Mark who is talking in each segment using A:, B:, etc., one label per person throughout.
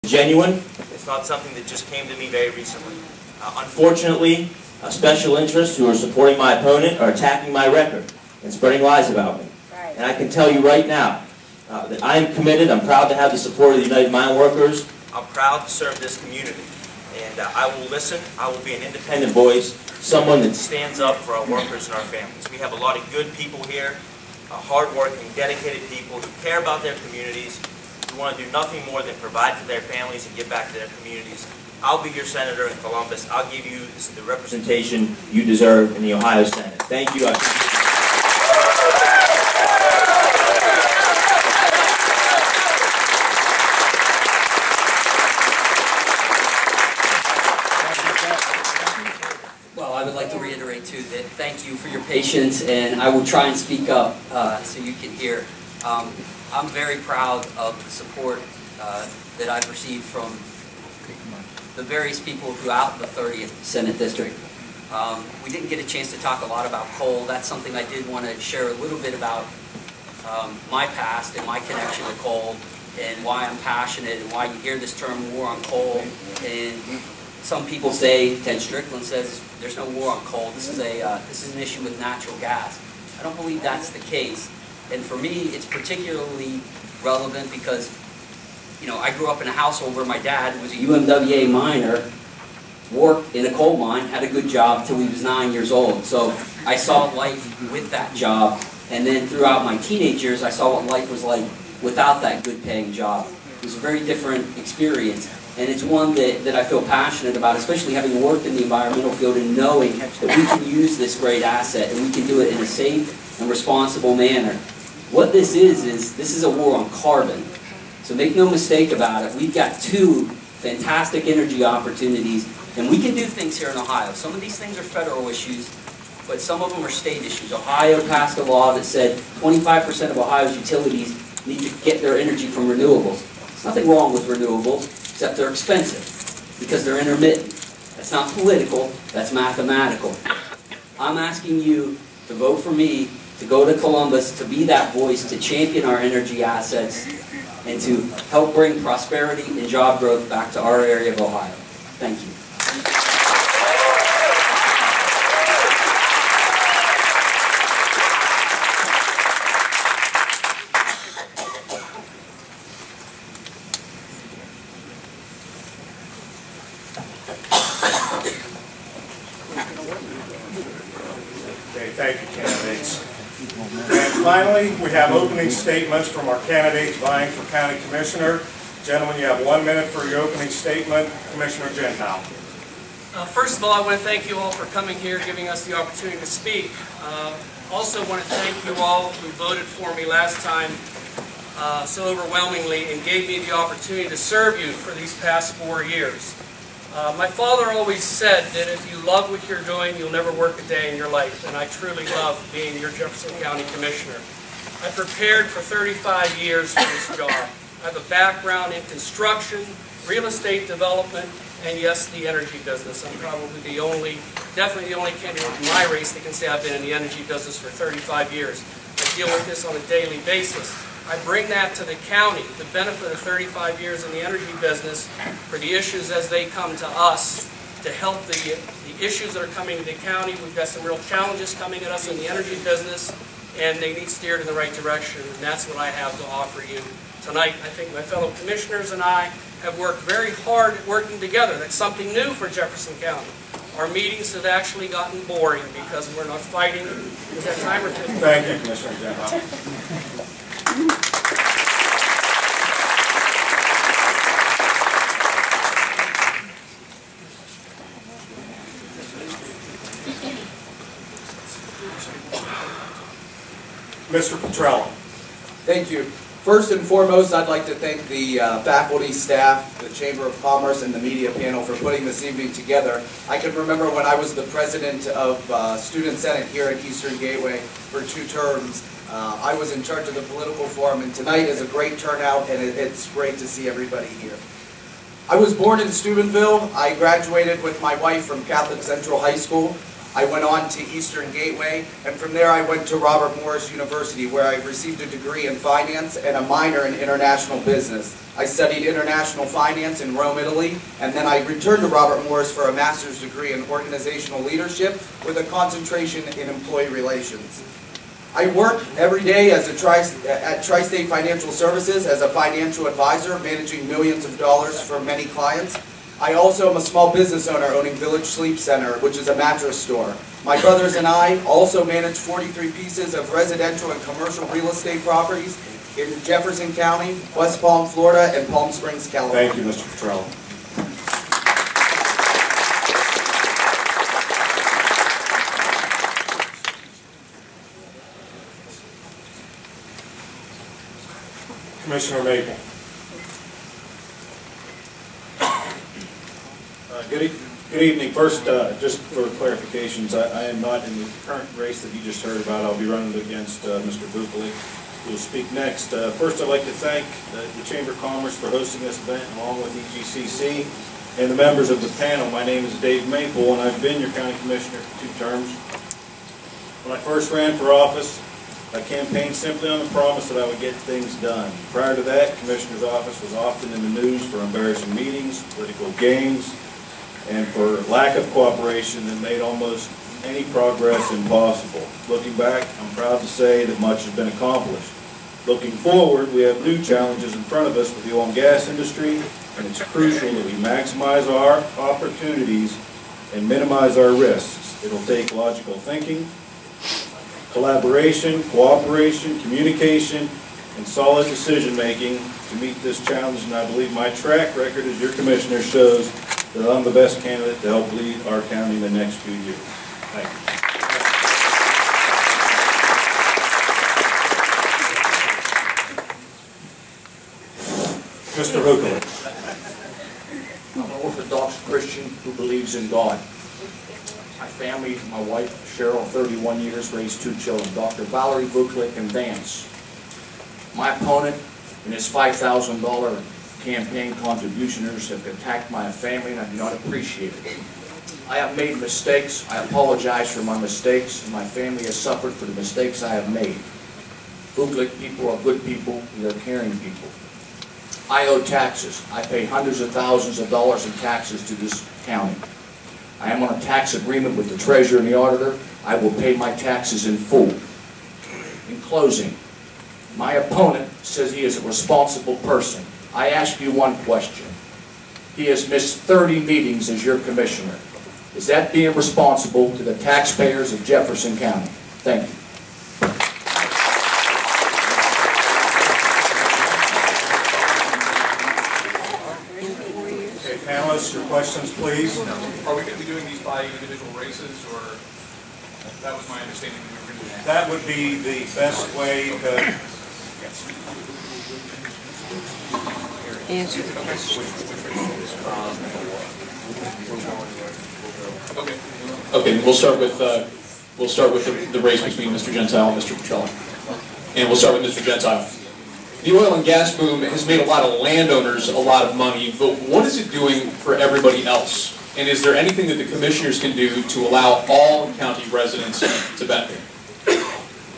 A: Genuine. It's not something that just came to me very recently. Unfortunately, special interests who are supporting my opponent are attacking my record and spreading lies about me. Right. And I can tell you right now that I am committed. I'm proud to have the support of the United Mine Workers. I'm proud to serve this community. And I will listen. I will be an independent voice, someone that stands up for our workers and our families. We have a lot of good people here, hard-working, dedicated people who care about their communities, who want to do nothing more than provide for their families and give back to their communities. I'll be your senator in Columbus. I'll give you the representation you deserve in the Ohio Senate. Thank you.
B: Well, I would like to reiterate too that thank you for your patience, and I will try and speak up so you can hear. I'm very proud of the support that I've received from the various people throughout the 30th Senate District. We didn't get a chance to talk a lot about coal. That's something I did want to share a little bit about my past and my connection to coal and why I'm passionate and why you hear this term war on coal. And some people say, Ted Strickland says, there's no war on coal. This is an issue with natural gas. I don't believe that's the case. And for me, it's particularly relevant because, you know, I grew up in a household where my dad was a UMWA miner, worked in a coal mine, had a good job till he was 9 years old. So I saw life with that job. And then throughout my teenage years, I saw what life was like without that good paying job. It was a very different experience. And it's one that I feel passionate about, especially having worked in the environmental field and knowing that we can use this great asset and we can do it in a safe and responsible manner. What this is a war on carbon. So make no mistake about it, we've got two fantastic energy opportunities, and we can do things here in Ohio. Some of these things are federal issues, but some of them are state issues. Ohio passed a law that said 25% of Ohio's utilities need to get their energy from renewables. There's nothing wrong with renewables, except they're expensive, because they're intermittent. That's not political, that's mathematical. I'm asking you to vote for me, to go to Columbus, to be that voice, to champion our energy assets, and to help bring prosperity and job growth back to our area of Ohio. Thank you.
C: Okay, thank you, candidates. And finally, we have opening statements from our candidates vying for County Commissioner. Gentlemen, you have 1 minute for your opening statement. Commissioner Gentile.
D: First of all, I want to thank you all for coming here, giving us the opportunity to speak. Also want to thank you all who voted for me last time so overwhelmingly and gave me the opportunity to serve you for these past 4 years. My father always said that if you love what you're doing, you'll never work a day in your life, and I truly love being your Jefferson County Commissioner. I prepared for 35 years for this job. I have a background in construction, real estate development, and yes, the energy business. I'm probably definitely the only candidate in my race that can say I've been in the energy business for 35 years. I deal with this on a daily basis. I bring that to the county, the benefit of 35 years in the energy business, for the issues as they come to us, to help the issues that are coming to the county. We've got some real challenges coming at us in the energy business, and they need steered in the right direction, and that's what I have to offer you tonight. I think my fellow commissioners and I have worked very hard at working together. That's something new for Jefferson County. Our meetings have actually gotten boring because we're not fighting. Is that time or 15?
C: Thank you, Commissioner Gentile. Mr. Petrella.
E: Thank you. First and foremost, I'd like to thank the faculty, staff, the Chamber of Commerce, and the media panel for putting this evening together. I can remember when I was the president of Student Senate here at Eastern Gateway for 2 terms. I was in charge of the political forum, and tonight is a great turnout, and it's great to see everybody here. I was born in Steubenville. I graduated with my wife from Catholic Central High School. I went on to Eastern Gateway, and from there I went to Robert Morris University, where I received a degree in finance and a minor in international business. I studied international finance in Rome, Italy, and then I returned to Robert Morris for a master's degree in organizational leadership with a concentration in employee relations. I work every day as at Tri-State Financial Services as a financial advisor, managing millions of dollars for many clients. I also am a small business owner owning Village Sleep Center, which is a mattress store. My brothers and I also manage 43 pieces of residential and commercial real estate properties in Jefferson County, West Palm, Florida, and Palm Springs, California.
C: Thank you, Mr. Petrella. Commissioner Maple. Good evening. First, just for clarifications, I am not in the current race that you just heard about. I'll be running against Mr. Buckley, who will speak next. First, I'd like to thank the Chamber of Commerce for hosting this event, along with EGCC and the members of the panel. My name is Dave Maple, and I've been your county commissioner for 2 terms. When I first ran for office, I campaigned simply on the promise that I would get things done. Prior to that, Commissioner's office was often in the news for embarrassing meetings, political games, and for lack of cooperation that made almost any progress impossible. Looking back, I'm proud to say that much has been accomplished. Looking forward, we have new challenges in front of us with the oil and gas industry, and it's crucial that we maximize our opportunities and minimize our risks. It'll take logical thinking, collaboration, cooperation, communication, and solid decision-making to meet this challenge, and I believe my track record as your commissioner shows that I'm the best candidate to help lead our county in the next few years. Thank you. Mr. Hooker.
F: I'm an Orthodox Christian who believes in God. My family, my wife, Cheryl, 31 years, raised 2 children, Dr. Valerie Buchlick and Vance. My opponent and his $5,000 campaign contributioners have attacked my family, and I do not appreciate it. I have made mistakes. I apologize for my mistakes, and my family has suffered for the mistakes I have made. Buchlick people are good people, and they're caring people. I owe taxes. I pay hundreds of thousands of dollars in taxes to this county. I am on a tax agreement with the treasurer and the auditor. I will pay my taxes in full. In closing, my opponent says he is a responsible person. I ask you one question. He has missed 30 meetings as your commissioner. Is that being responsible to the taxpayers of Jefferson County? Thank you.
C: Okay, panelists, your questions, please.
G: Are we going to be doing these by individual races, or that was my understanding that we were going to do that?
C: That would be the best way to...
H: Answer.
I: Okay, we'll start with the race between Mr. Gentile and Mr. Petrella. And we'll start with Mr. Gentile. The oil and gas boom has made a lot of landowners a lot of money, but what is it doing for everybody else? And is there anything that the commissioners can do to allow all county residents to benefit?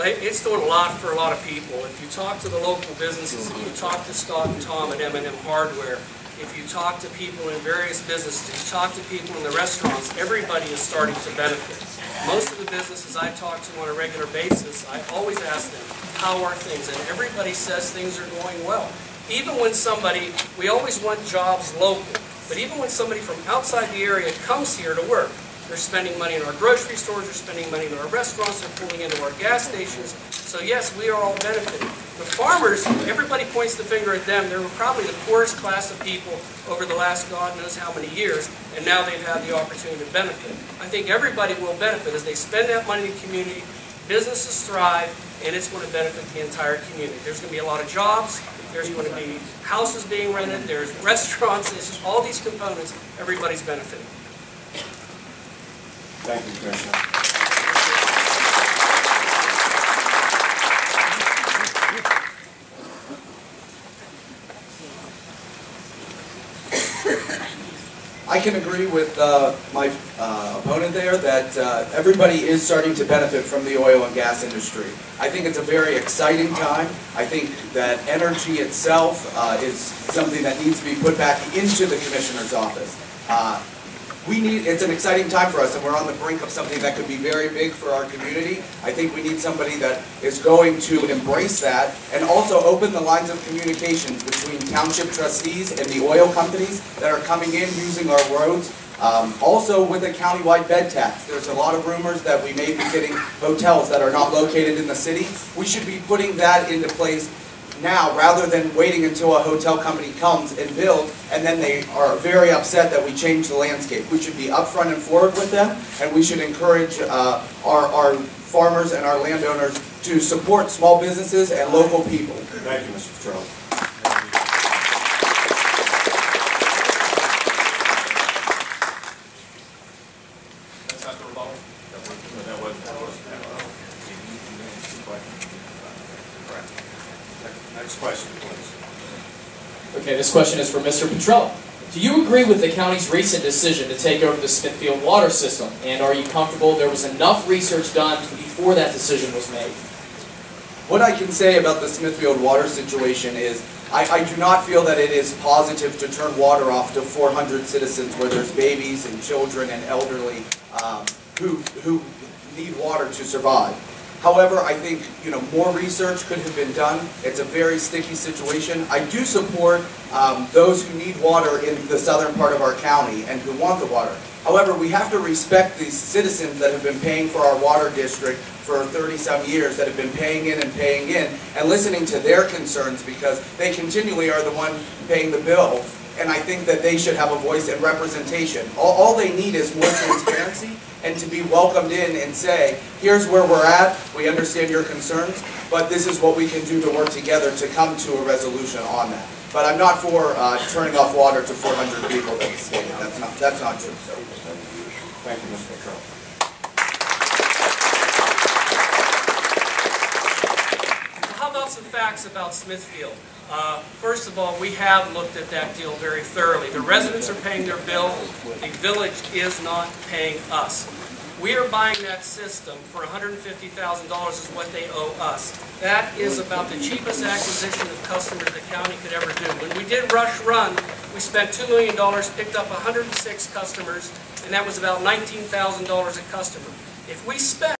D: It's doing a lot for a lot of people. If you talk to the local businesses, if you talk to Scott and Tom at M&M Hardware, if you talk to people in various businesses, if you talk to people in the restaurants, everybody is starting to benefit. Most of the businesses I talk to on a regular basis, I always ask them, how are things? And everybody says things are going well. Even when somebody, we always want jobs local, but even when somebody from outside the area comes here to work, they're spending money in our grocery stores, they're spending money in our restaurants, they're pulling into our gas stations. So yes, we are all benefiting. The farmers, everybody points the finger at them. They were probably the poorest class of people over the last God knows how many years, and now they've had the opportunity to benefit. I think everybody will benefit as they spend that money in the community, businesses thrive, and it's going to benefit the entire community. There's going to be a lot of jobs, there's going to be houses being rented, there's restaurants, there's just all these components, everybody's benefiting.
C: Thank you, Commissioner.
E: I I can agree with my opponent there that everybody is starting to benefit from the oil and gas industry. I think it's a very exciting time. I think that energy itself is something that needs to be put back into the Commissioner's office. It's an exciting time for us, and we're on the brink of something that could be very big for our community. I think we need somebody that is going to embrace that and also open the lines of communications between township trustees and the oil companies that are coming in using our roads. Also with a countywide bed tax. There's a lot of rumors that we may be getting hotels that are not located in the city. We should be putting that into place now, rather than waiting until a hotel company comes and builds, and then they are very upset that we change the landscape. We should be upfront and forward with them, and we should encourage our farmers and our landowners to support small businesses and local people.
C: Thank you, Mr. Petrelli.
G: That's not the rebuttal?
C: That was correct. Next question, please.
H: Okay, this question is for Mr. Petrelli. Do you agree with the county's recent decision to take over the Smithfield water system? And are you comfortable there was enough research done before that decision was made?
E: What I can say about the Smithfield water situation is I do not feel that it is positive to turn water off to 400 citizens where there's babies and children and elderly who need water to survive. However, I think more research could have been done. It's a very sticky situation. I do support those who need water in the southern part of our county and who want the water. However, we have to respect these citizens that have been paying for our water district for 30-some years, that have been paying in, and listening to their concerns, because they continually are the one paying the bill. And I think that they should have a voice and representation. All they need is more transparency and to be welcomed in and say, here's where we're at, we understand your concerns, but this is what we can do to work together to come to a resolution on that. But I'm not for turning off water to 400 people that's stated. That's not true.
C: Thank you, Mr. Petrelli.
D: How about some facts about Smithfield? First of all, we have looked at that deal very thoroughly. The residents are paying their bill. The village is not paying us. We are buying that system for $150,000 is what they owe us. That is about the cheapest acquisition of customers the county could ever do. When we did Rush Run, we spent $2 million, picked up 106 customers, and that was about $19,000 a customer. If we spent